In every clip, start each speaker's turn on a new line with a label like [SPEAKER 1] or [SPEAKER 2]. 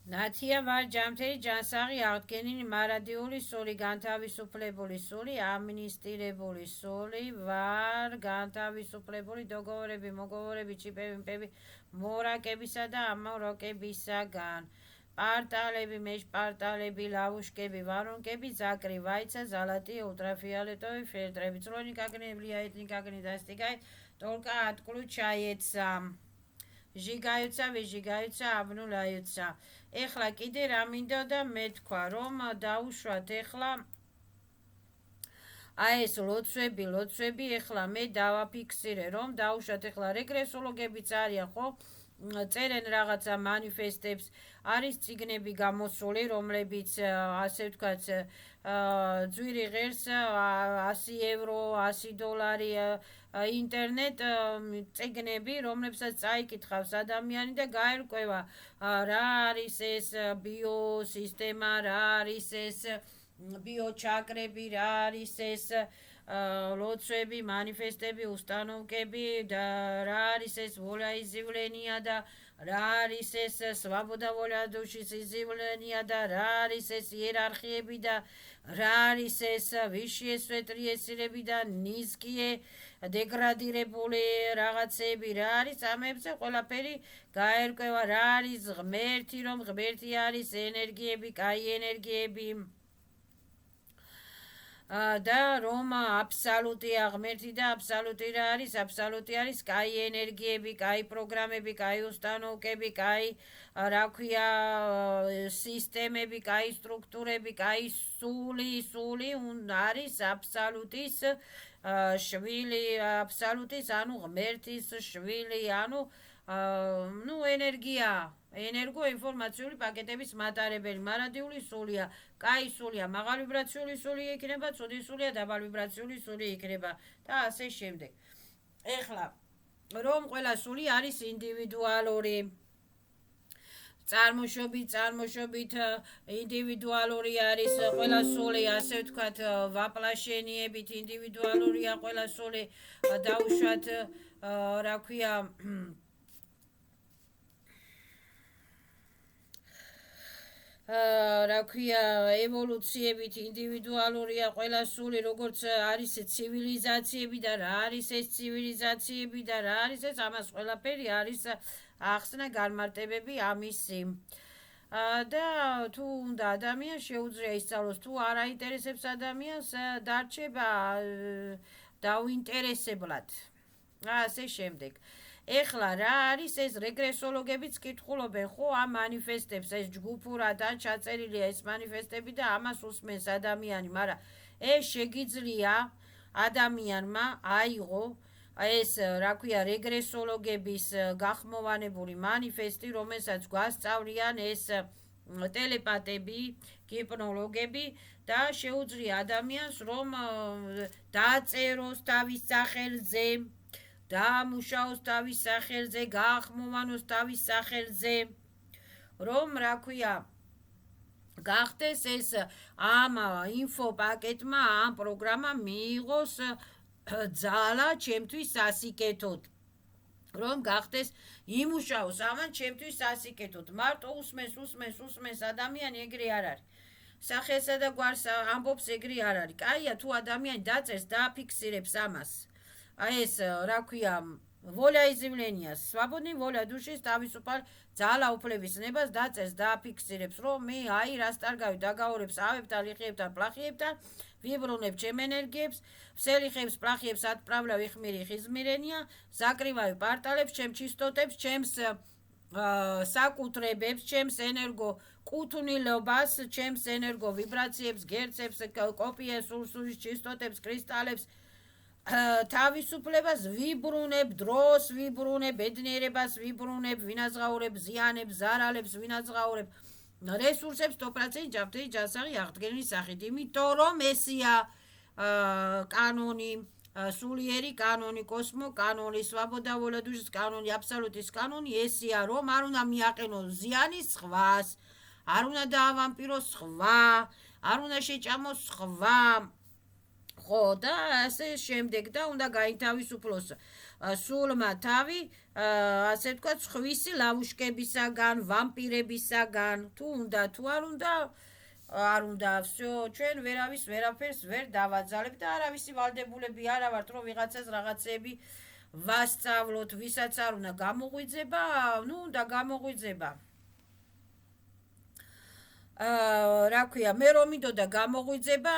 [SPEAKER 1] ნათია ვარ ჯამთერი ჯანსაღი აღდგენილი მარადიული სული განთავისუფლებული სული ამინისტრირებული სული ვარ განთავისუფლებული დოგოვორები მოგოვორები ჩიპები მპები მორაკებისა და ამორაკებისაგან პარტალები მეშპარტალები ლავუშკები ვარონკები ზაკრი ვაიცა ზალატი ულტრაფიოლეტოვი ფილტრები წლონი კაგნები აეთნი კაგნი დასტიკაი ტოლკა ატკლუ ჩაიეცა ჟიგაიუცა ვიჟიგაიუცა აბნულაიუცა ეხლა კიდე რა მინდოდა მე თქვა რომ დაუშვათ ეხლა აი ეს ლოცვები ეხლა მე დავაფიქსირე რომ დაუშვათ ეხლა რეგრესოლოგებიც არიან ხო წერენ რაღაცა მანიფესტებს არის წიგნები გამოსული რომლებიც ასე ვთქვათ ძვირი ღერს 100 ევრო 100 დოლარი ინტერნეტ წიგნები რომლებსაც წაიკითხავს ადამიანი და გაერკვევა რა არის ეს ბიოსისტემა რა არის ეს ბიოჩაკრები რა არის ეს ლოცვები მანიფესტები უსტანოვკები და რა არის ეს ვოლა იზივლენია და რა არის ეს სვაბოდა ვოლა დუშის იზივლენია და რა არის ეს იერარქიები და რა არის ეს ვიში ესვეტრიესირები და ნიზკიე დეგრადირებული რაღაცები რა არის ამებზე ყველაფერი გაერკვევა რა არის ღმერთი რომ ღმერთი არის ენერგიები კაი ენერგიები და რომ აბსოლუტია ღმერთი და აბსოლუტი რა არის აბსოლუტი არის კაი ენერგიები კაი პროგრამები კაი უსტანოვკები კაი რა ქვია სისტემები კაი სტრუქტურები კაი სული არის აბსოლუტის შვილი აბსოლუტის ანუ ღმერთის შვილი ანუ ნუ ენერგია ენერგოინფორმაციული პაკეტების მატარებელი მარადიული სულია კაი სულია მაღალ ვიბრაციული სული იქნება ცუდი სულია დაბალ ვიბრაციული სული იქნება და ასე შემდეგ ეხლა რომ ყველა სული არის ინდივიდუალური წარმოშობით ინდივიდუალური არის ყველა სული ასე ვთქვათ ვაპლაშენიებით ინდივიდუალურია ყველა სული დაუშვათ რა ქვია რა ქვია ევოლუციებით ინდივიდუალურია ყველა სული როგორც არის ცივილიზაციები და რა არის ეს ცივილიზაციები და რა არის ეს ამას ყველაფერი არის ახსნა განმარტებები ამისი და თუ უნდა ადამიანს შეუძლია ისწავლოს თუ არ აინტერესებს ადამიანს დარჩება დაუინტერესებლად ასე შემდეგ ეხლა რა არის ეს რეგრესოლოგებიც კითხულობენ ხო ამ მანიფესტებს ეს ჯგუფურადან ჩაწერილია ეს მანიფესტები და ამას უსმენს ადამიანი მაგრამ ეს შეგიძლია ადამიანმა აიღო ეს რა ქვია რეგრესოლოგების გახმოვანებული მანიფესტი რომელსაც გვასწავლიან ეს ტელეპათები ჰიპნოლოგები და შეუძლია ადამიანს რომ დაწეროს თავის სახელზე დამუშაოს თავის სახელზე, გაახმოვანოს თავის სახელზე, რომ რა ქვია, გახდეს ეს ამ ინფო პაკეტმა, ამ პროგრამამ მიიღოს ძალა ჩემთვის სასიკეთოდ. რომ გახდეს იმუშაოს ამან ჩემთვის სასიკეთოდ. მარტო უსმენს ადამიანი ეგრე არ არის. სახელსა და გვარს ამბობს ეგრე არ არის. კაია თუ ადამიანი დაწერს და აფიქსირებს ამას. ეს რა ქვია ვოლა იზივლენიას სვაბოდნი ვოლა დუშის თავისუფალ ძალა უფლების ნებას დაწერს და აფიქსირებს რომ მე აი რას ტარგავი დაგაორებს ავებთან ლიხიებთან პლახიებთან ვიბრუნებ ჩემ ენერგიებს ვსელი ხებს პლახიებს ატправляю იხმირი ხიზმირენია ზაკრივავი პარტალებს ჩემ ჩისტოტებს ჩემს საკუთრებებს ჩემს ენერგო კუთვნილობას ჩემს ენერგო ვიბრაციებს გერცებს კოპიას სულსულის ჩისტოტებს კრისტალებს თავისუფლებას ვიბრუნებ დროს ვიბრუნებ ბედნიერებას ვიბრუნებ ვინაზღაურებ ზიანებს ზარალებს ვინაზღაურებ რესურსებს 100% ჯამთერი ჯანსაღი აღდგენილი სახით იმიტომ რომ ესია კანონი სულიერი კანონი კოსმო კანონი სვაბოდა ვოლა დუშის კანონი აბსოლუტის კანონი ესია რომ არ უნდა მიაყენოს ზიანი სხვას არ უნდა დაავამპიროს სხვა არ უნდა შეჭამოს სხვა ხო და ასე შემდეგ და უნდა გაითავისუფლოს სულმა თავი ასე ვთქვათ სხვისი ლავუშკებისაგან, ვამპირებისაგან, თუ უნდა, თუ არ უნდა, არ უნდა, всё, ჩვენ ვერავის ვერაფერს ვერ დავაძალებთ და არავისი ვალდებულები არა ვართ, რომ ვიღაცას რაღაცები ვასწავლოთ, ვისაც არ უნდა გამოღვიძება, ნუ უნდა გამოღვიძება. რა ქვია, მე რომ მინდოდა გამოღვიძება,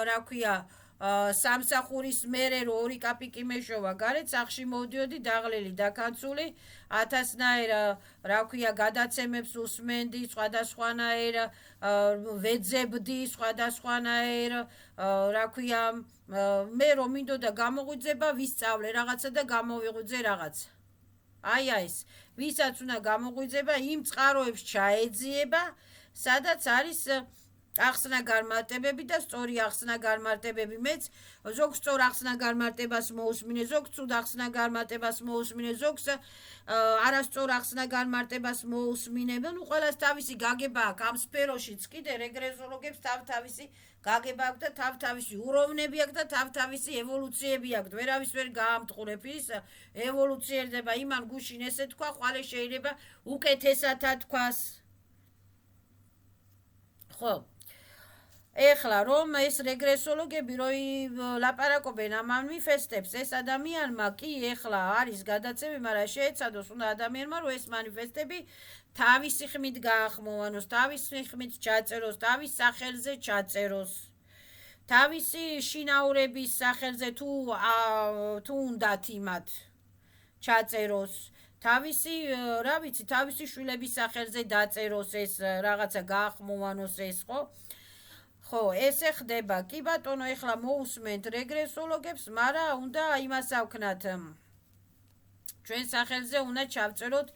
[SPEAKER 1] რა ქვია, სამსახურის მერე რო 2 კაპიკი მეშოვა გარეთ, სახში მოვდიოდი დაღლილი, დაქანცული, 1000-ნაირ, რა ქვია, გადაცემებს უსმენდი, სხვადასხვანაირ ვეძებდი, სხვადასხვანაირ, რა ქვია, მე რომ მინდოდა გამოღვიძება, ვისწავლე რაღაცა და გამოვიღვიძე რაღაცა. აი ეს, ვისაც უნდა გამოღვიძება, იმ წყაროებს ჩაეძიება, სადაც არის ახსნა განმარტებები და სწორი ახსნა განმარტებები. მეც ზოგ სწორ ახსნა განმარტებას მოусმინე, ზოგ ცუდ ახსნა განმარტებას მოусმინე, ზოგს არასწორ ახსნა განმარტებას მოусმინე. ნუ ყველას თავისი გაგება აქვს ამ სფეროშიც, კიდე რეგრესოლოგებს თავთავისი გაგება აქვს და თავთავისი უროვნები აქვს და თავთავისი ევოლუციები აქვს. ვერავის ვერ გაამტყურებ ის ევოლუციერდება იმან გუშინ ესე თქვა, ხვალე შეიძლება უკეთესათა თქვას. ხო, ეხლა რომ ეს რეგრესოლოგები რო ლაპარაკობენ ამ მანიფესტებს, ეს ადამიანმა კი ეხლა არის გადაცემი, მაგრამ შეეცადოს უნდა ადამიანმა რომ ეს მანიფესტები თავისი ხმით გაახმოვანოს, თავისი ხმით ჩაწეროს, თავის სახელზე ჩაწეროს. თავისი შინაურების სახელზე თუ უნდათ იმათ ჩაწეროს. თავისი, რა ვიცი, თავისი შვილების სახელზე დაწეროს ეს რაღაცა გაახმოვანოს ეს, ხო? ხო, ესე ხდება. კი ბატონო, ეხლა მოусმენთ რეგრესოლოგებს, მაგრამ უნდა იმას ავქნათ. ჩვენ სახელზე უნდა ჩავწეროთ,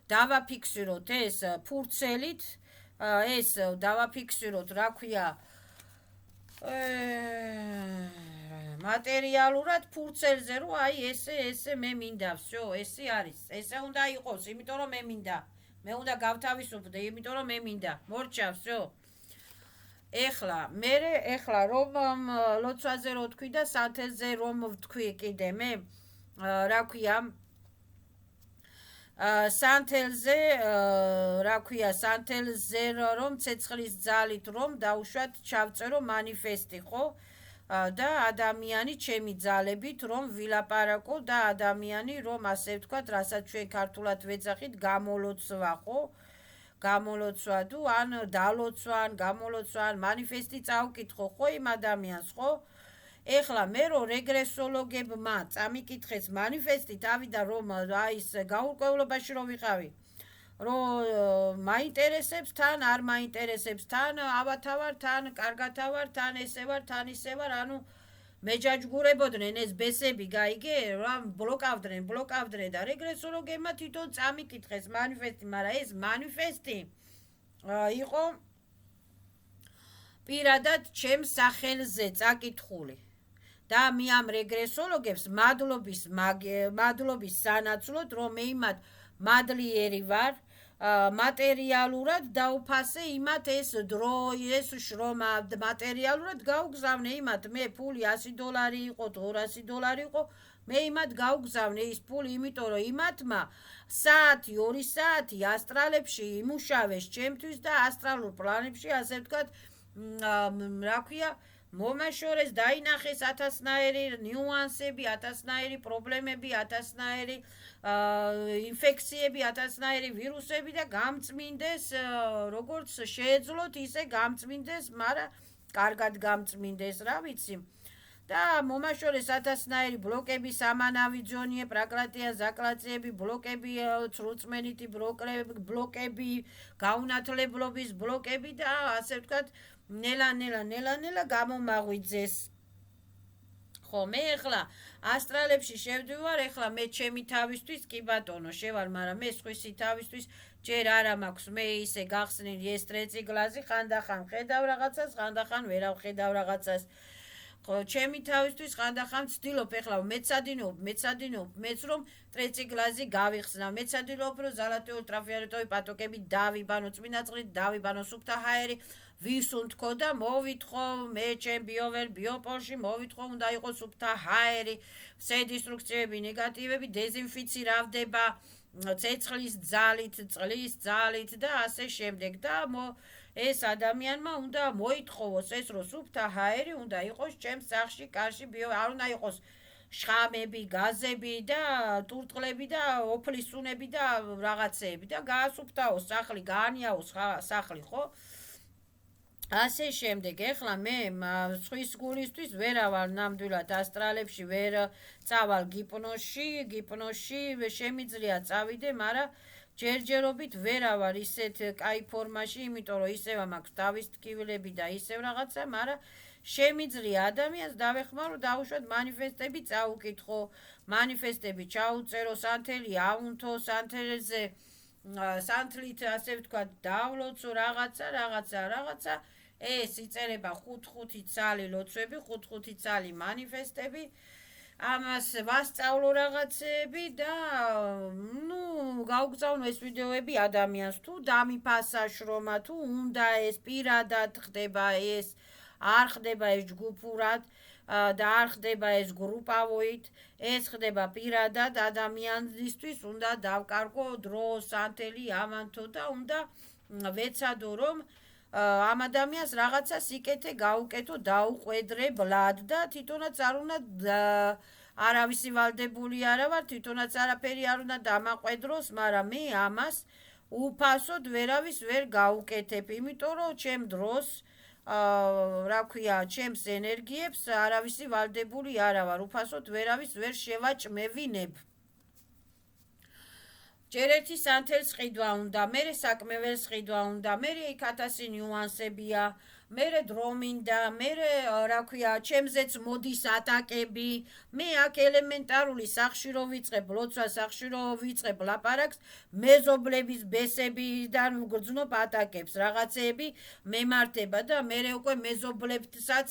[SPEAKER 1] დავაფიქსიროთ ეს ფურცელით, ეს დავაფიქსიროთ, რა ქვია, მატერიალურად ფურცელზე, რომ აი ესე მე მინდა, всё, ესე არის. ესე უნდა იყოს, იმიტომ რომ მე მინდა. მე უნდა გავთავისუფლდე, იმიტომ რომ მე მინდა. მორჩა, всё. ეხლა რომ ლოცვაზე რო თქვი და სანთელზე რომ ვთქვი კიდე მე, რა ქვია, სანთელზე, რა ქვია, სანთელზე რომ ცეცხლის ძალით რომ დავუშვათ ჩავწერო მანიფესტი, ხო? და ადამიანი ჩემი ძალებით რომ ვილაპარაკო და ადამიანი რომ ასე ვთქვათ, რასაც ჩვენ ქართულად ვეძახით, გამოლოცვა, ხო? გამოლოცვა თუ ან დალოცვა, ან გამოლოცვა, ან მანიფესტი წავკითხო, ხო იმ ადამიანს, ხო? ეხლა მე რო რეგრესოლოგებმა წამიკითხეს მანიფესტი თავიდან რომ აი ეს გაურკვევლობაში რომ ვიყავი, რომ მაინტერესებს თან, არ მაინტერესებს თან, ავათავარ, თან კარგათა ვარ, თან ესე ვარ, თან ისე ვარ, ანუ მეჯაჯგურებოდნენ ეს ბესები, გაიგე, რა ბლოკავდნენ და რეგრესოლოგებმა თვითონ წამიკითხეს მანიფესტი, მაგრამ ეს მანიფესტი იყო პირადად ჩემს სახელზე წაკითხული. და მე ამ რეგრესოლოგებს მადლობის სანაცვლოდ, რომ მე იმათ მადლიერი ვარ, მატერიალურად დაუფასე იმათ ეს დრო, ეს შრომა, მატერიალურად გაუგზავნე იმათ, მე ფული $100 იყო, $200 იყო, მე იმათ გაუგზავნე ის ფული, იმიტომ რომ იმათმა საათი, 2 საათი ასტრალებში იმუშავეს ჩემთვის და ასტრალურ პლანებში, ასე ვთქვათ, რა ქვია, მომაშორეს, დაინახეს 1000-ნაირი ნიუანსები, 1000-ნაირი პრობლემები, 1000-ნაირი ინფექციები, 1000-ნაირი ვირუსები და გამწმინდეს, როგორც შეეძლოთ, ისე გამწმინდეს, მაგრამ კარგად გამწმინდეს, რა ვიცი. და მომაშორეს 1000-ნაირი ბლოკები, სამანავი ძონიე, პრაკლატია, ზაკლაციები, ბლოკები, ცრუწმენითი ბლოკები, გაუნათლებლობის ბლოკები და ასე ვთქვათ, ნელა გამომაღვიძეს. ხო, მე ეხლა ასტრალებში შევდივარ, ეხლა მე ჩემი თავისთვის, კი ბატონო, შევარ, მაგრამ მე სხვისი თავისთვის ჯერ არა მაქვს, მე ისე გახსნილი ეს ტრეციკლაზი, ხანდახან ხედავ რაღაცას, ხანდახან ვერავ ხედავ რაღაცას. ხო, ჩემი თავისთვის ხანდახან ვცდილობ ეხლა მეცადინეობ, მეც რომ ტრეციკლაზი გავიხსნა, მეცადინეობ რომ ზალატი ულტრაფიოლეტოვი პატოკები დავიბანო, წმინდა წყლით დავიბანო, სუფთა ჰაერი ვისუნთქო და მოვითხოვ, მე ჩემ ბიოპოლში მოვითხოვ, უნდა იყოს სუფთა ჰაერი, ვსე დისტრუქციები, ნეგატივები დეზინფიცირავდება ცეცხლის ძალით, წყლის ძალით და ასე შემდეგ და ეს ადამიანმა უნდა მოითხოვოს ეს რომ სუფთა ჰაერი უნდა იყოს ჩემს სახლში, კარში, არ უნდა იყოს შხამები, გაზები და ტურტყლები და ოფლის სუნები და რაღაცეები და გაასუფთავოს სახლი, გაანიაოს სახლი, ხო? ასე შემდეგ, ეხლა მე სხვის გულისთვის ვერა ვარ ნამდვილად ასტრალებში, ვერ წავალ გიპნოში შემიძლია წავიდე, მაგრამ ჯერჯერობით ვერა ვარ ისეთ კაი ფორმაში, იმიტომ რომ ისევ მაქვს თავის ტკივილები და ისევ რაღაცა, მაგრამ შემიძლია ადამიანს დავეხმარო, დავუშვათ მანიფესტები წაუკითხო, მანიფესტები ჩაუწერო, სანთელი აუნთო, სანთელზე სანთლით ასე ვთქვათ, დავლოცო რაღაცა ეს იწერება 5-5 ცალი ლოცვები, 5-5 ცალი მანიფესტები, ამას ვასწავლო რაღაცეები და გავგზავნო ეს ვიდეოები ადამიანს თუ დამიფასა შრომა, თუ უნდა ეს პირადად ხდება ეს, არ ხდება ეს ჯგუფურად და არ ხდება ეს გრუპავით, ეს ხდება პირადად ადამიანისთვის, უნდა დავკარგო დრო, სანთელი, ამანთო და უნდა ვეცადო რომ ამ ადამიანს რაღაცა სიკეთე გაუკეთო, დაუყვედრებლად და თვითონაც არ უნდა არავისი ვალდებული არა ვარ, თვითონაც არაფერი არ უნდა დამაყვედროს, მაგრამ მე ამას უფასოდ ვერავის ვერ გაუკეთებ, იმიტომ რომ ჩემ დროს რა ქვია, ჩემს ენერგიებს არავისი ვალდებული არა ვარ, უფასოდ ვერავის ვერ შევაჭმევინებ. ჯერ ერთი სანთელს ყიდვა უნდა, მერე საკმეველს ყიდვა უნდა, მერე იქ 1000 ნიუანსებია, მერე დრო მინდა, მერე რა ქვია, ჩემზეც მოდის ატაკები, მე აქ ელემენტარული სახში რო ვიწყებ, ლოცვა სახში რო ვიწყებ ლაპარაკს, მეზობლების ბესებიდან ვგრძნობ ატაკებს, რაღაცეები მემართება და მერე უკვე მეზობლებსაც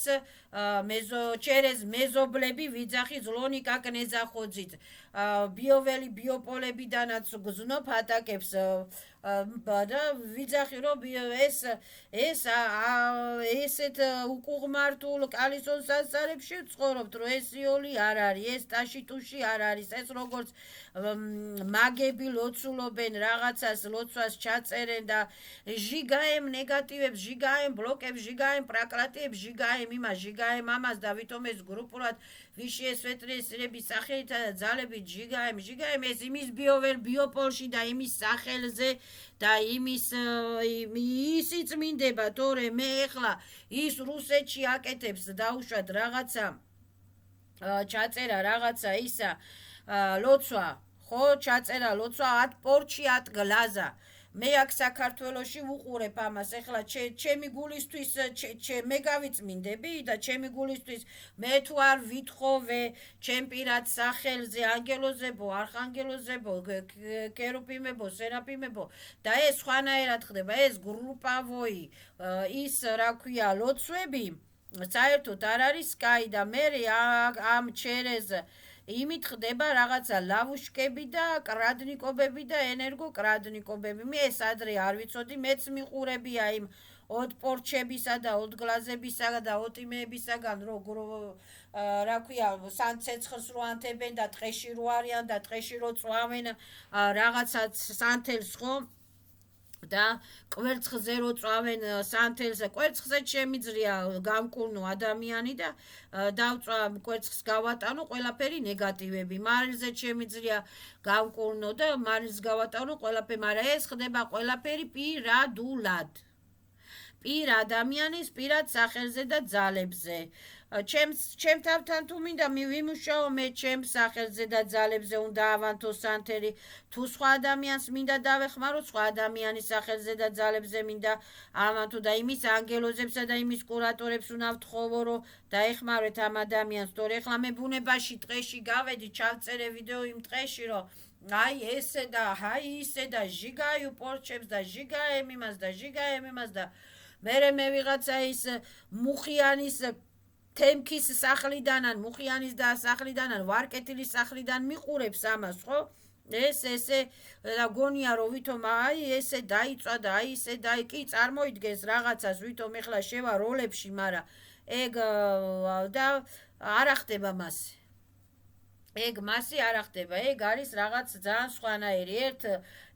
[SPEAKER 1] ჩერეს მეზობლები ვიძახი ზლონი კაკ ნეძახოძით, ბიოპოლებიდანაც გზნობ ატაკებს და ვიძახი რომ ესეთ უკუღმართულ კალისონ სასწარებში ვცხოვრობთ, რომ ეს იოლი არ არის, ეს ტაშიტუში არ არის, ეს როგორც მაგები ლოცულობენ რაღაცას, ლოცვას ჩაწერენ და ჟიგაემ ნეგატივებს, ჟიგაემ ბლოკებს, ჟიგაემ პრაკლატიებს, ჟიგაემ იმას, ჟიგაემ ამას და ვითომ ეს გრუპულად ვიში ეს ვეტრესრების სახელითა და ძალებით ჟიგაემ ეს იმის ბიოპოლში და იმის სახელზე და ისიც მინდება, თორე მე ეხლა ის რუსეთში აკეთებს დაუშვათ რაღაცა ჩაწერა რაღაცა ისა ლოცვა, ხო, ჩაწერა ლოცვა 10 პორჩი 10 გლაზა. მე აქ საქართველოში ვუყურებ ამას, ეხლა ჩემი გულისთვის მე გავიწმინდები და ჩემი გულისთვის მე თუ არ ვითხოვე ჩემ პირად სახელზე ანგელოზებო, არხანგელოზებო, კერუბიმებო, სერაფიმებო და ეს სხვანაირად ხდება, ეს გრუპავოი, ის რა ქვია, ლოცვები საერთოდ არ არის კაი და მე ამ ჩერეს იმით ხდება რაღაცა ლავუშკები და კრადნიკობები და ენერგოკრადნიკობები. მე ეს ადრე არ ვიცოდი, მეც მიყურებია იმ ოდპორჩებისა და ოდგლაზებისა და ოტიმეებისაგან, რა ქვია, სანცეცხლს რო ანთებენ და ტყეში რო არიან და ტყეში რო წვავენ რაღაცა სანთელს, ხო? და კვერცხზე რო წვავენ სანთელს, კვერცხზე შემიძლია გავკურნო ადამიანი და დავწვა კვერცხს გავატანო ყველაფერი ნეგატივები, მარილზე შემიძლია გავკურნო და მარილს გავატანო ყველაფერი, მაგრამ ეს ხდება ყველაფერი პირადულად, პირ ადამიანის პირად სახელზე და ძალებზე. ჩემ თავთან თუ მინდა მივიმუშაო, მე ჩემ სახელზე და ძალებზე უნდა ავანთო სანთელი, თუ სხვა ადამიანს მინდა დავეხმარო, სხვა ადამიანის სახელზე და ძალებზე მინდა ავანთო და იმის ანგელოზებსა და იმის კურატორებს უნდა ვთხოვო, რომ დაეხმაროთ ამ ადამიანს, თორე ეხლა მე ბუნებაში ტყეში გავედი, ჩავწერე ვიდეო იმ ტყეში, რომ აი ესე და აი ისე და ჟიგაიუ პორჩებს და ჟიგაემ იმას და ჟიგაემ იმას და მე ვიღაცა ის მუხიანის თემქის სახლიდან ან მუხიანის და სახლიდან ან ვარკეთილის სახლიდან მიყურებს ამას, ხო? ესე და გონია რომ ვითომ აი ესე დაიწვა და აი ესე და კი წარმოიდგენს რაღაცას ვითომ ეხლა შევა როლებში, მაგრამ ეგ და არ ახდება მასე. ეგ მასი არ ახდება, ეგ არის რაღაც ძალიან სხვანაირი.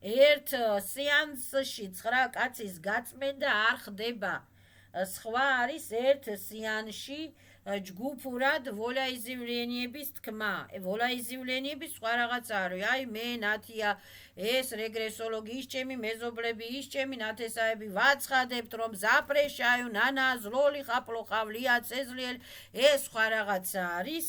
[SPEAKER 1] ერთ სეანსში 9 კაცის გაწმენდა არ ხდება. სხვა არის ერთ სეანსში ჯგუფურად ვოლაიზივლენიების თქმა. ვოლაიზივლენიების სხვა რაღაც არის. აი მე ნათია ეს რეგრესოლოგიის ჩემი მეზობლები ის ჩემი ნათესაები ვაცხადებთ რომ ზაპრეშაიო ნანა ზლოლი ხაპლო ხავლია წეზლიელი ეს სხვა რაღაცა არის.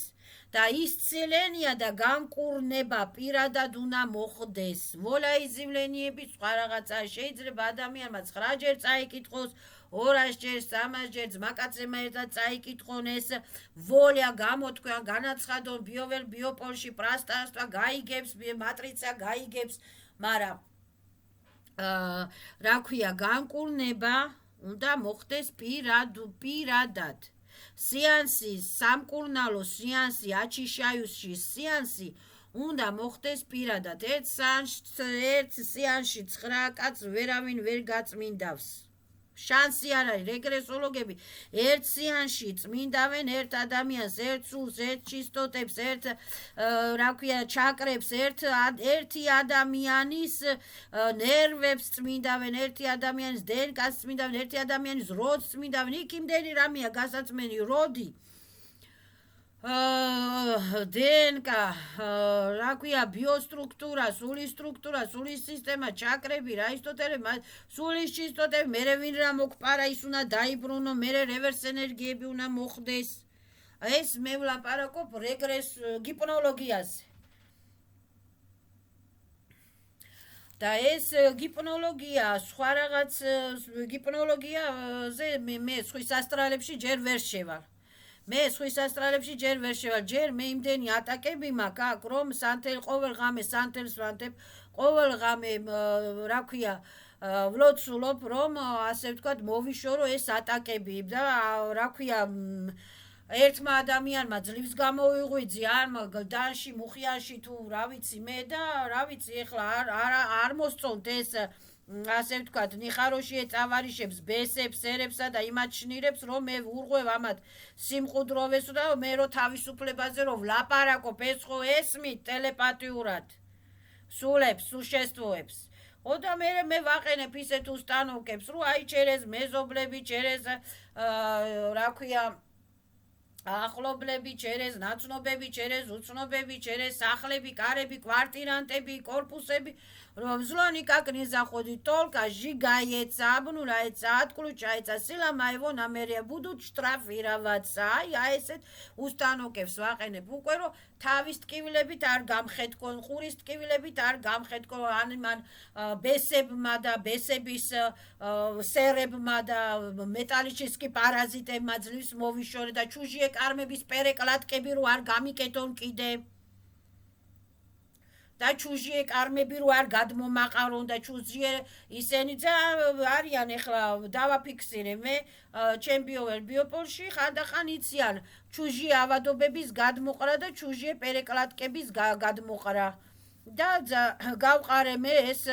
[SPEAKER 1] და ისცელენია და განკურნება პირადად უნდა მოხდეს. ვოლაიზივლენიების სხვა რაღაცა შეიძლება ადამიანმა 9 ჯერ წაიკითხოს, 200 ჯერ, 300 ჯერ ძმაკაცებმა ერთად წაიკითხონ ეს ვოლია გამოთქვან, განაცხადონ ბიოველ ბიოპოლში პრასტარსტვა გაიგებს, მატრიცა გაიგებს, მაგრამ რა ქვია, განკურნება უნდა მოხდეს პირადად. სეანსი, სამკურნალო სეანსი, აჩიშაიუსში სეანსი უნდა მოხდეს პირადად. ერთ სეანსში 9 კაცს ვერავინ ვერ გაწმინდავს. შანსი არ არის. რეგრესოლოგები ერთ სეანსში წმინდავენ ერთ ადამიანს, ერთ სულს, ერთ ჩისტოტებს, ერთ რა ქვია ჩაკრებს, ერთი ადამიანის ნერვებს წმინდავენ, ერთი ადამიანის დნკ-ს წმინდავენ, ერთი ადამიანის როდს წმინდავენ. იქ იმდენი რამეა გასაწმენი, როდი დნკ, რა ქვია, ბიოსტრუქტურა, სულის სტრუქტურა, სულის სისტემა, ჩაკრები, რაისტოტელები, სულის ჩისტოტები, მერე ვინ რა მოგპარა, ის უნდა დაიბრუნო, მერე რევერს ენერგიები უნდა მოხდეს. ეს მე ვლაპარაკობ რეგრეს გიპნოლოგიაზე. და ეს გიპნოლოგია, სხვა რაღაც გიპნოლოგიაზე მე სხვის ასტრალებში ჯერ ვერ შევარ. მე სხვის ასტრალებში ჯერ ვერ შევალ, ჯერ მე იმდენი ატაკები მაქვს აქ, რომ ყოველ ღამე სანთელს ვანთებ, ყოველ ღამე რა ქვია, ვლოცულობ, რომ ასე ვთქვათ, მოვიშორო ეს ატაკები და რა ქვია, ერთმა ადამიანმა ძლივს გამოვიღვიძი, დანში, მუხიანში თუ რა ვიცი მე და რა ვიცი, ეხლა არ მოსწონთ ეს ასე ვთქვათ, ნიხაროში ეწავარიშებს, ბესებს, ერებსა და იმათ შნირებს, რომ მე ვურღვევ ამათ სიმყუდროვეს და მე რო თავისუფლებაზე რომ ვლაპარაკობ, ეს ხო ესმით ტელეპათიურად, სულებს, სუშესტვოებს. და მე ვაყენებ ისეთ უსტანოვკებს, რომ აი ჩერეს მეზობლები, ჩერეს რა ქვია, ახლობლები, ჩერეს ნაცნობები, ჩერეს უცნობები, ჩერეს სახლები, კარები, კვარტირანტები, корпуსები, რომ ზლონი как не заходит только сжигается, обнуляется, отключается, сила моего намерения будут штрафироваться. აი ესეთ უსტანოკებს ვაყენებ უკვე, რომ თავის ტკივილებით არ გამხედკონ, ყურის ტკივილებით არ გამხედკონ, ან მან ბესებმა და ბესების სერებმა და მეტალიჩისკი პარაზიტებმა ძლივს მოვიშორე და ჩუჟიე კარმების პერეკლატკები რო არ გამიკეთონ კიდე. და ჩუჟიე კარმები რო არ გადმომაყარონ და ჩუჟიე ისენი არიან ეხლა დავაფიქსირე მე ჩემპიონერ ბიოპოლში ხანდახან იციან ჩუჟიე ავადობების გადმოყრა და ჩუჟიე პერეკლატკების გადმოყრა და გავყარე მე ეს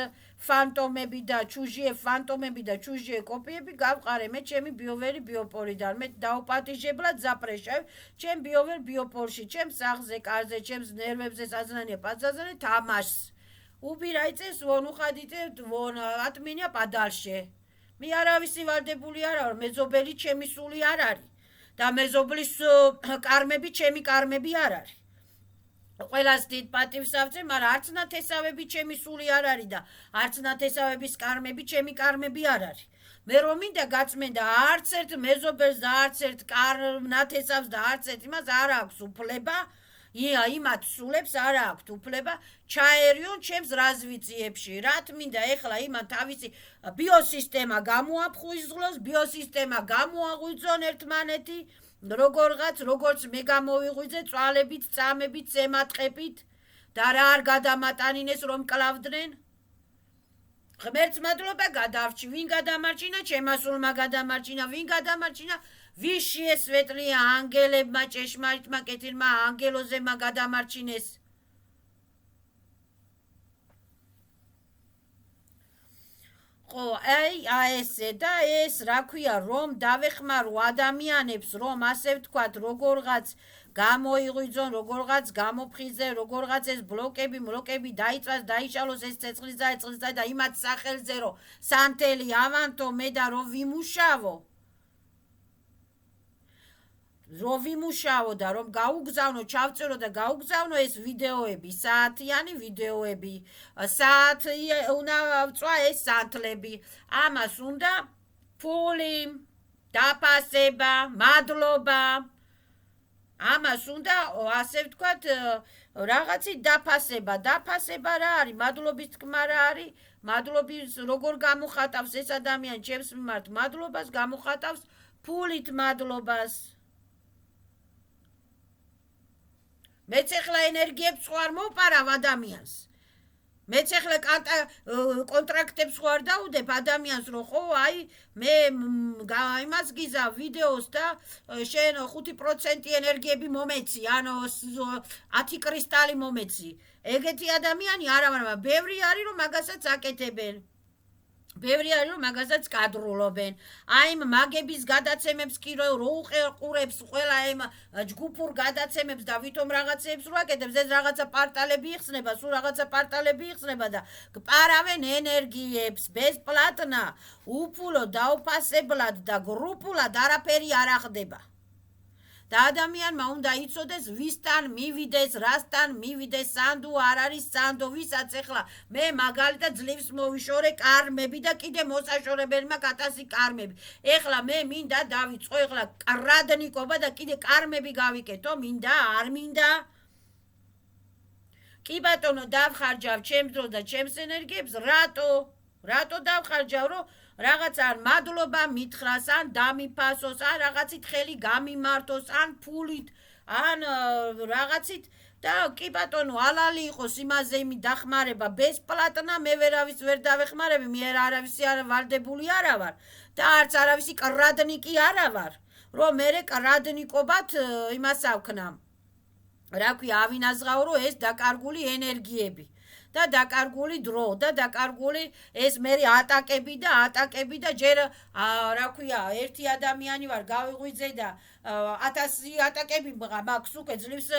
[SPEAKER 1] ფანტომები და ჩუჟიე კოპიები გავყარე მე ჩემი ბიოვერი ბიოპოლიდან მე დაუპატიჟებლად ზაპრეშავ ჩემ ბიოვერ ბიოპოლში ჩემ სახლზე კარზე ჩემს ნერვებზე საზნანია პაძაზანე თამაშს უბირაიწეს ვონ უხადიტე ვონ ატმინია პადალშე მე არავისი ვალდებული არ ვარ მეზობელი ჩემი სული არ არის და მეზობლის კარმები ჩემი კარმები არ არის ყველას დიდ პატივს ავწევ, მაგრამ არც ნათესავები ჩემი სული არ არის და არც ნათესავების კარმები ჩემი კარმები არ არის. მე რომ მინდა გაწმენდა არც ერთ მეზობელს და არც ერთ ნათესავს და არც ერთ იმას არ აქვს უფლება, იმათ სულებს არ აქვს უფლება ჩაერიონ ჩემს რაზვიციებში. რათ მინდა ეხლა იმან თავისი ბიოსისტემა გამოაფხუიზღლოს, ბიოსისტემა გამოაღვიძონ ერთმანეთი როგორც მე გამოვიღვიძე წვალებით, წამებით, ზემატყებით და რა არ გადამატანინეს რომ კლავდნენ. ღმერთს მადლობა გადავრჩი, ვინ გადამარჩინა, ჩემასულმა გადამარჩინა, ვინ გადამარჩინა, ვის შეესვეტლია ანგელებმა ჭეშმარიტმა კეთილმა ანგელოზებმა გადამარჩინეს ხო აი ესე და ეს რა ქვია რომ დავეხმარო ადამიანებს რომ ასე ვთქვათ როგორღაც გამოიღვიძონ როგორღაც გამოფხიზე როგორღაც ეს ბლოკები დაიწვას დაიშალოს ეს ცეცხლისა და იმათ სახელზე რომ სანთელი ავანთო მე და რომ ვიმუშაო და რომ გაუგზავნო ჩავწერო და გაუგზავნო ეს ვიდეოები საათიანი ვიდეოები საათი უნდა ვწვა ეს სანთლები ამას უნდა ფული დაფასება მადლობა ამას უნდა ასე ვთქვათ რაღაცი დაფასება რა არის მადლობის თქმა რა არის მადლობის როგორ გამოხატავს ეს ადამიანი ჩემს მიმართ მადლობას გამოხატავს ფულით მადლობას მეც ახლა ენერგიებს ხوار მოვპარავ ადამიანს მეც ახლა კონტრაქტებს ხوار დაუდებ ადამიანს რომ ხო აი მე იმას გიზავ ვიდეოს და შენ 5% ენერგიები მომეცი ანუ 10 კრისტალი მომეცი ეგეთი ადამიანი არა მაგრამ ბევრი არის რომ მაგასაც აკეთებენ ბევრი არის რომ მაგასაც კადრულობენ აი მაგების გადაცემებს კი რო უყურებს ყველა იმ ჯგუფურ გადაცემებს და ვითომ რაღაცებს რო აკეთებს ეს რაღაცა პარტალები იხსნება და პარავენ ენერგიებს ბესპლატნა უფულო დაუფასებლად და გრუპულად არაფერი არ ახდება და ადამიანმა უნდა იცოდეს ვისთან მივიდეს რასთან მივიდეს სანდო არ არის სანდო ვისაც ახლა მე მაგალითად ძლივს მოვიშორე კარმები და კიდე მოსაშორებელმა 1000 კარმები ახლა მე მინდა დავიწყო ახლა კრადნიკობა და კიდე კარმები გავიკეთო მინდა არ მინდა კი ბატონო დავხარჯავ ჩემს დროს და ჩემს ენერგიებს რატო დავხარჯავ რომ რაღაც არ მადლობა მითხრას ან დამიფასოს ან რაღაცით ხელი გამიმართოს ან ფულით ან რაღაცით და კი ბატონო ალალი იყოს იმაზე იმი დახმარება ბესპლატნა მე ვერავის ვერ დავეხმარები მე არავისი არ ვალდებული არა ვარ და არც არავისი კრადნიკი არა ვარ რომ მე კრადნიკობად იმას ავქნა რა ქვია ავინაზღაო რომ ეს დაკარგული ენერგიები და დაკარგული დრო და დაკარგული ეს მე ატაკები და ჯერ რა ქვია ერთი ადამიანი ვარ გავიღვიძე და 1000 ატაკები მაქვს უკვე ძლივს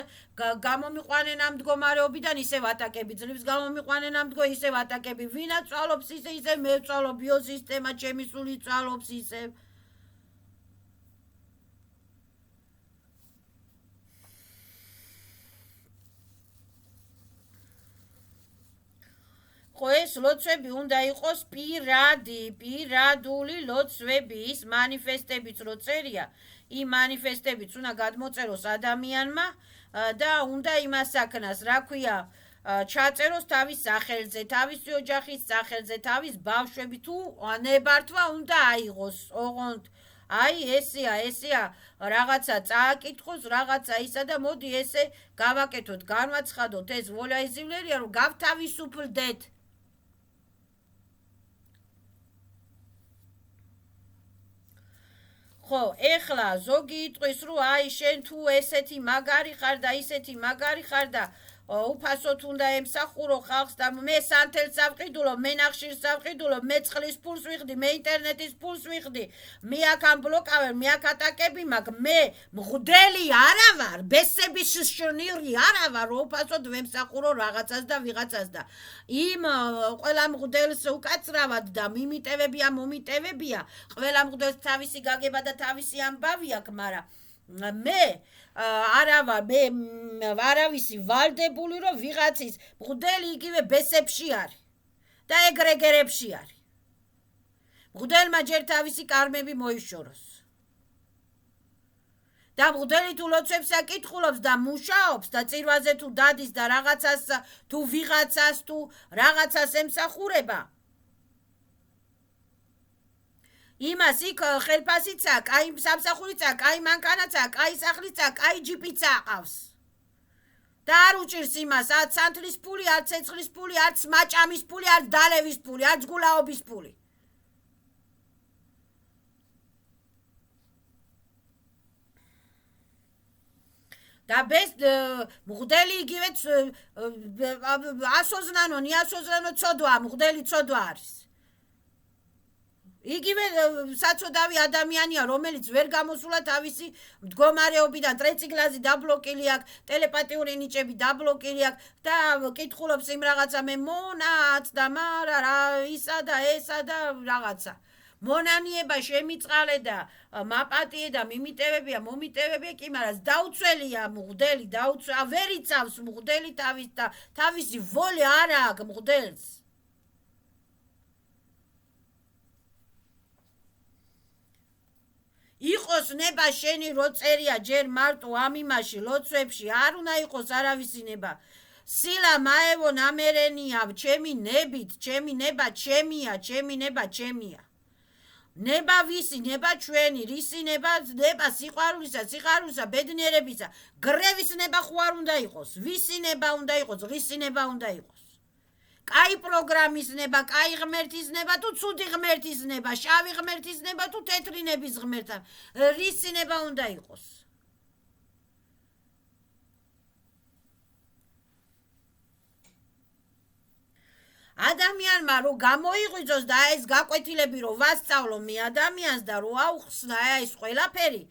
[SPEAKER 1] გამომიყვანენ ამ მდგომარეობიდან ისევ ატაკები ძლივს გამომიყვანენ ამ ისევ ატაკები ვინაც წვალობს ისე მე ვწვალობ ბიოსისტემა ჩემი სული წვალობს ისე ხო ეს ლოცვები უნდა იყოს პირადული ლოცვები ის მანიფესტებიც რო წერია იმ მანიფესტებიც უნდა გადმოწეროს ადამიანმა და უნდა იმას აქნას რა ქვია ჩაწეროს თავის სახელზე თავისი ოჯახის სახელზე თავის ბავშვები თუ ნებართვა უნდა აიღოს ოღონდ აი ესეა რაღაცა წააკითხოს რაღაცა ისა და მოდი ესე გავაკეთოთ განვაცხადოთ ეს ვოლა იზივლერია რომ გავთავისუფლდეთ ხო ეხლა ზოგი იტყვის რომ აი შენ თუ ესეთი მაგარი ხარ და ისეთი მაგარი ხარ და უფასოდ უნდა ემსახურო ხალხს და მე სანთელს ავყიდულო მე ნახშირს ავყიდულო მე წყლის ფულს ვიხდი მე ინტერნეტის ფულს ვიხდი მე აქ ამ ბლოკავენ მე აქ ატაკები მაქვს მე მღვდელი არა ვარ ბესების შნირი არა ვარ უფასოდ ვემსახურო რაღაცას და ვიღაცას და იმ ყველა მღვდელს უკაცრავად და მიმიტევებია მომიტევებია ყველა მღვდელს თავისი გაგება და თავისი ამბავი აქვს მაგრამ მე არა ვარ მე არავისი ვალდებული რომ ვიღაცის მღვდელი იგივე ბესებში არის და ეგრეგერებში არის მღვდელმა ჯერ თავისი კარმები მოიშოროს და მღვდელი თუ ლოცვებს აკითხულობს და მუშაობს და წირვაზე თუ დადის და რაღაცას თუ ვიღაცას თუ რაღაცას ემსახურება იმას იქ ხელფასიცა, კაი სამსახურიცა, კაი მანქანაცა, კაი სახლიცა, კაი ჯიპიცა აყავს. და არ უჭირს იმას, არც სანთლის ფული, არც ცეცხლის ფული, არც მაჭამის ფული, არც დალევის ფული, არც გულაობის ფული. და ბეს მღვდელი იგივე ასოზნანო, ნიასოზნანო ცოდვა, მღვდელი ცოდვა არის. იგივე საწოდავი ადამიანია, რომელიც ვერ გამოსულა თავისი მდგომარეობიდან, ტრეციკლაზი დაბლოკილი აქვს, ტელეპათიური ნიჭები დაბლოკილი აქვს და კითხულობს იმ რაღაცა მე მონაც და მარა რა ისა და ესა და რაღაცა. მონანიება შემიწყალე და მაპატიე და მიმიტევებია, მომიტევებია კი, მაგრამ დაუცველია მღვდელი, ვერ იცავს მღვდელი თავის და თავისი ვოლი არ აქვს მღვდელს. იყოს ნება შენი რო წერია ჯერ მარტო ამ იმაში ლოცვებში არ უნდა იყოს არავისი ნება. სილა მაევო ნამერენია ჩემი ნებით, ჩემი ნება ჩემია, ჩემი ნება ჩემია. ნება ვისი, ნება ჩვენი, რისი ნება, ნება სიყვარულისა, ბედნიერებისა. გრევის ნება ხო არ უნდა იყოს, ვისი ნება უნდა იყოს, რისი ნება უნდა იყოს. კაი პროგრამის ნება, კაი ღმერთის ნება თუ ცუდი ღმერთის ნება, შავი ღმერთის ნება თუ თეთრი ნების ღმერთა, რისი ნება უნდა იყოს. ადამიანმა რო გამოიღვიძოს და ეს გაკვეთილები რო ვასწავლო მე ადამიანს და რო აუხსნა ეს ყველაფერი,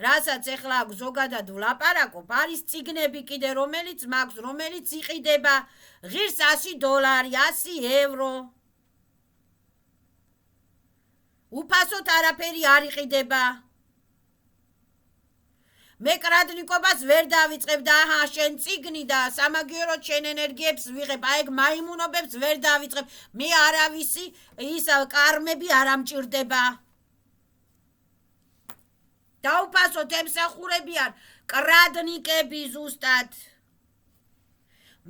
[SPEAKER 1] რასაც ეხლა ზოგადად ვლაპარაკობ, არის წიგნები კიდე რომელიც მაქვს, რომელიც იყიდება ღირს $100, €100. უფასოდ არაფერი არ იყიდება. მე კრადნიკობას ვერ დავიწყებ და აჰა შენ წიგნი და სამაგიეროდ შენ ენერგიებს ვიღებ, აი ეგ მაიმუნობებს ვერ დავიწყებ. მე არავისი ის კარმები არ ამჭირდება. დაუფასოდ ემსახურებიან კრადნიკები ზუსტად.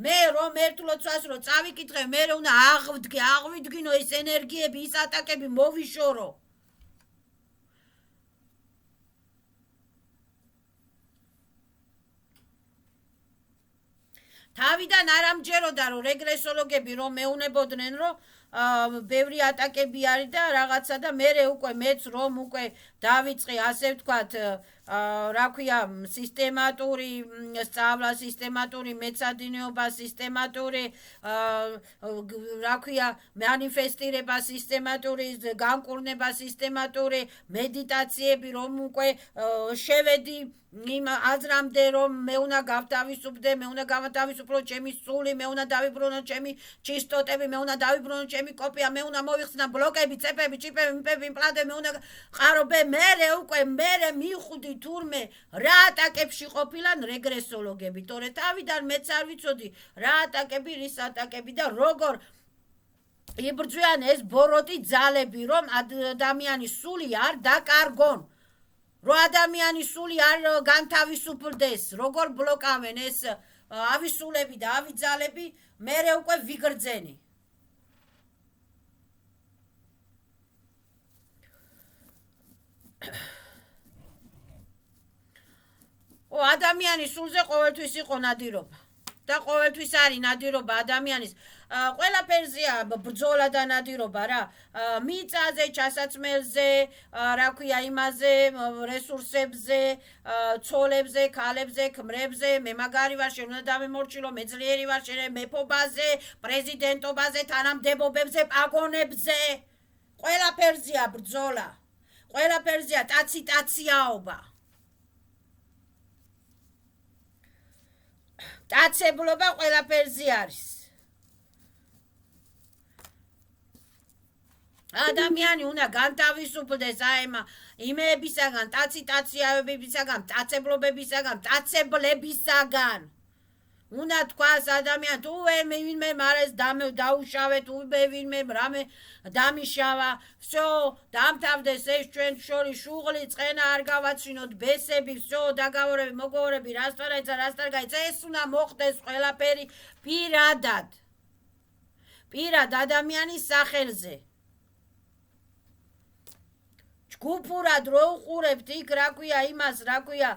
[SPEAKER 1] მე რომ ერთ ლოცვას რო წავიკითხე, მე უნდა აღვიდგინო ეს ენერგიები, ის ატაკები მოვიშორო. თავიდან არ ამჯეროდა რომ რეგრესოლოგები რომ მეუნებოდნენ რომ ბევრი ატაკები არის და რაღაცა და მე უკვე მეც რომ უკვე დავიწყე ასე ვთქვათ რა ქვია სისტემატური სწავლა, სისტემატური მეცადინეობა, სისტემატური რა ქვია მანიფესტირება, სისტემატური განკურნება, სისტემატური მედიტაციები რომ უკვე შევედი იმ აზრამდე რომ მე უნდა გავთავისუფლდე, მე უნდა გავთავისუფლო ჩემი სული, მე უნდა დავიბრუნო ჩემი ჩისტოტები, მე უნდა დავიბრუნო ჩემი კოპია, მე უნდა მოვიხსნა ბლოკები, წეპები, ჩიპები, იმპები, იმპლანტები, მე უნდა ყარობე, მე მივხვდი თურმე რა ატაკებში ყოფილან რეგრესოლოგები, თორე თავიდან მეც არ ვიცოდი რა ატაკები, რის ატაკები და როგორ იბრძვიან ეს ბოროტი ძალები, რომ ადამიანის სული არ დაკარგონ. რო ადამიანის სული არ განთავისუფლდეს, როგორ ბლოკავენ ეს ავისულები და ავიძალები, მე უკვე ვიგრძენი. ადამიანის სულზე ყოველთვის იყო ნადირობა. და ყოველთვის არის ნადირობა ადამიანის ყველაფერზეა ბრძოლა და ნადირობა რა მიწაზე, ჩასაცმელზე, რა ქვია იმაზე, რესურსებზე, ცოლებზე, ქალებზე, ქმრებზე, მე მაგარი ვარ, შენ უნდა დავიმორჩილო, მე ძლიერი ვარ, შენ მეფობაზე, პრეზიდენტობაზე, თანამდებობებზე, პაგონებზე. ყველაფერზეა ბრძოლა. ყველაფერზეა ტაციტაციაობა. ტაცებლობა ყველაფერზე არის. ადამიანი უნდა განთავისუფლდეს იმეებისაგან, ტაციტაციაებებისაგან, ტაცებლობებისაგან, ტაცებლებისაგან. უნდა თქვას ადამიანს, თუ ვინმე მარეს დაუშავე, თუ ვინმე რამე დამიშავა, всё, დამთავრდეს ეს ჩვენ შორის შუღლი, წყენა არ გავაცინოთ, ბესები, всё, დაგავორები, მოგოვორები, რასთან გაიცა, ეს უნდა მოხდეს ყველაფერი პირადად. პირად ადამიანის სახელზე. ჯგუფურად რო უყურებთ იქ რა ქვია იმას, რა ქვია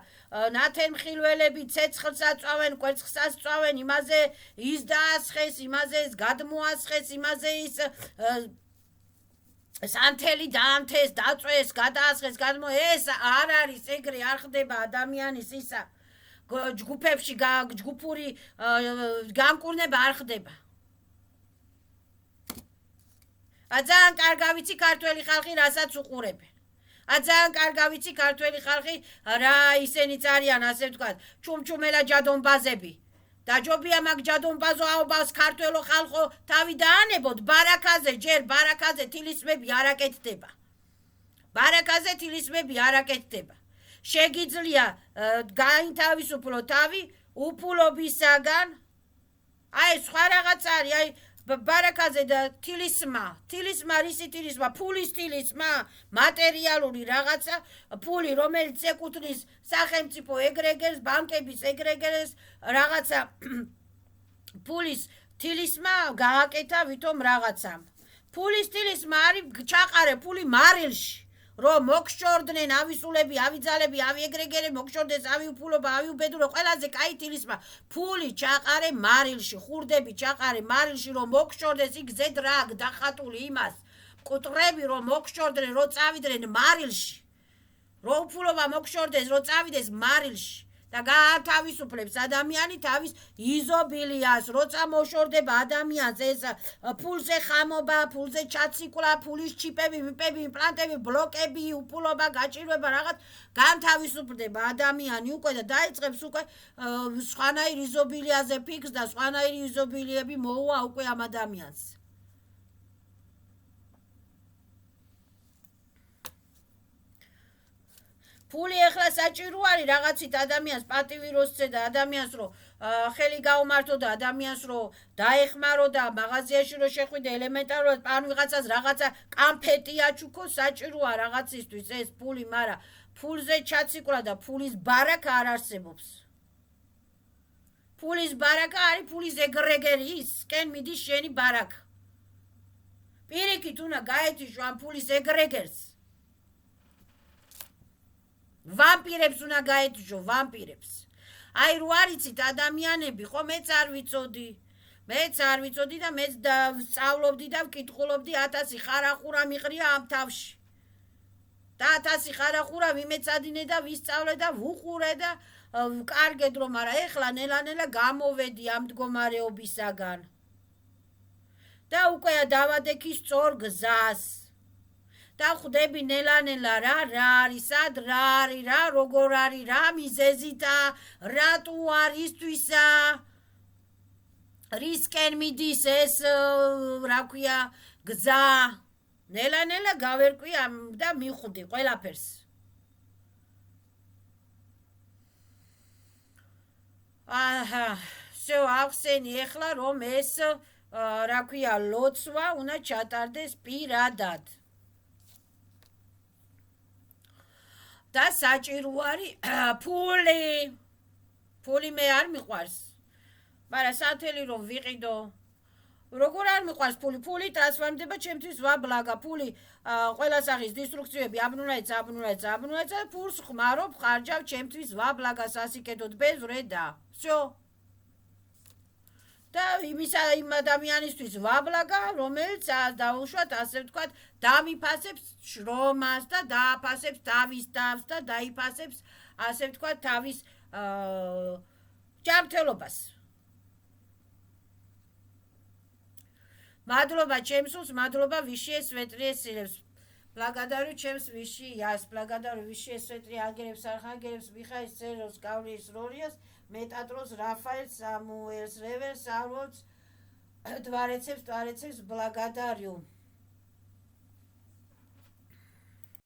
[SPEAKER 1] ნათენხილველები ცეცხლს აწვავენ, კვერცხს აწვავენ, იმაზე ის დაასხეს, იმაზე ის გადმოასხეს, იმაზე ის სანთელი დაანთეს, დაწვეს, გადაასხეს, ეს არ არის ეგრე, არ ხდება ადამიანის ისა. ჯგუფებში ჯგუფური განკურნება არ ხდება. ძალიან კარგად ვიცი ქართველი ხალხი რასაც უყურებენ. ძალიან კარგად ვიცი ქართველი ხალხი რა ისენიც არიან, ასე ვთქვათ, ჩუმჩუმელა ჯადონბაზები. დაჯობია მაგ ჯადონბაზო აობას ქართველო ხალხო თავი დაანებოთ, ბარაკაზე ჯერ ბარაკაზე თილისმები არ აკეთდება. ბარაკაზე თილისმები არ აკეთდება. შეგიძლია გაინთავისუფლო თავი უფულობისაგან. აი სხვა რაღაც არის, აი ბარაკაზე და თილისმა რისი თილისმა, ფულის თილისმა, მატერიალური რაღაცა, ფული რომელიც ეკუთვნის სახელმწიფო ეგრეგერს, ბანკების ეგრეგერს, რაღაცა ფულის თილისმა გააკეთა ვითომ რაღაცამ. ფულის თილისმა არის ჩაყარე ფული მარილში. რომ მოგშორდნენ ავისულები, ავიძალები, ავიეგრეგერები, მოგშორდეს ავიუფულობა, ავიუბედურება, ყველაზე კაი თილისმა ფული ჩაყარე მარილში, ხურდები ჩაყარე მარილში, რომ მოგშორდეს იქ ზედ რა დახატული იმას, მკვდრები რომ მოგშორდნენ, რომ წავიდნენ მარილში, რომ უფულობა მოგშორდეს, რომ წავიდეს მარილში და გაათავისუფლებს ადამიანი თავის იზობილიას, როცა მოშორდება ადამიანს ეს ფულზე ხამობა, ფულზე ჩაციკლა, ფულის ჩიპები, ვიპები, იმპლანტები, ბლოკები, უფულობა, გაჭირვება, რაღაც განთავისუფლდება ადამიანი უკვე და დაიწყებს უკვე სხვანაირ იზობილიაზე ფიქს და სხვანაირი იზობილიები მოუვა უკვე ამ ადამიანს. ფული ახლა საჭირო არის რაღაცით ადამიანს პატივი როსცე და ადამიანს რომ ხელი გაუმართო და ადამიანს რომ დაეხმარო და მაღაზიაში რომ შეხვიდე ელემენტარულად ან ვიღაცას რაღაცა კამფეტი აჩუქო საჭიროა რაღაცისთვის ეს ფული, მაგრამ ფულზე ჩაციკლა და ფულის ბარაკა არ არსებობს. ფულის ბარაკა არის ფულის ეგრეგერი, ისკენ მიდის შენი ბარაკა. პირიქით უნდა გაეთიშო ამ ფულის ეგრეგერს. ვამპირებს უნდა გაეთიშო, ვამპირებს. აი რო არიცით ადამიანები, ხო მეც არ ვიცოდი. მეც არ ვიცოდი და მეც სწავლობდი და ვკითხულობდი 1000 ხარახურა მიყრია ამ თავში. და 1000 ხარახურა ვიმეცადინე და ვისწავლე და ვუყურე და ვკარგედ რომ არა ეხლა ნელა-ნელა გამოვედი ამ მდგომარეობისაგან. და უკვე დავადექი სწორ გზას. და ხვდები ნელა-ნელა რა არის, სად რა არის, რა როგორ არის, რა მიზეზითა, რატო არისთვისა, რისკენ მიდის ეს რა ქვია გზა. ნელა-ნელა გავერკვი და მიხვდი ყველაფერს. აჰა, всё ახსენი ეხლა რომ ეს რა ქვია ლოცვა უნდა ჩატარდეს პირადად. და საჭირო არის ფული. ფული მე არ მიყვარს. მაგრამ სათელი რომ ვიყიდო. როგორ არ მიყვარს ფული? ფული ტრანსფორმდება ჩემთვის ვაბლაგა. ფული ყველა სახის დისტრუქციები აბნურაიც და ფულს ხმარობ, ხარჯავ ჩემთვის ვაბლაგა სასიკეთოდ ბეზრე და. всё. და იმ ადამიანისთვის ვაბლაგა, რომელიც დაუშვათ, ასე ვთქვათ, დამიფასებს შრომას და დააფასებს თავის თავს და დაიფასებს, ასე ვთქვათ, თავის ჯანმრთელობას. მადლობა ჩემსულს, მადლობა ვიშიე სვეტრიესილებს. ბლაგადარი ჩემს ვიშიას, ბლაგადარი ვიშიე სვეტრი აგერებს, არხაგერებს, მიხაის წეროს, გავლიის რორიას, მეტატროს, რაფაელს, სამუელს, რევერს, არვოც, დვარეცებს, ბლაგადარიუ.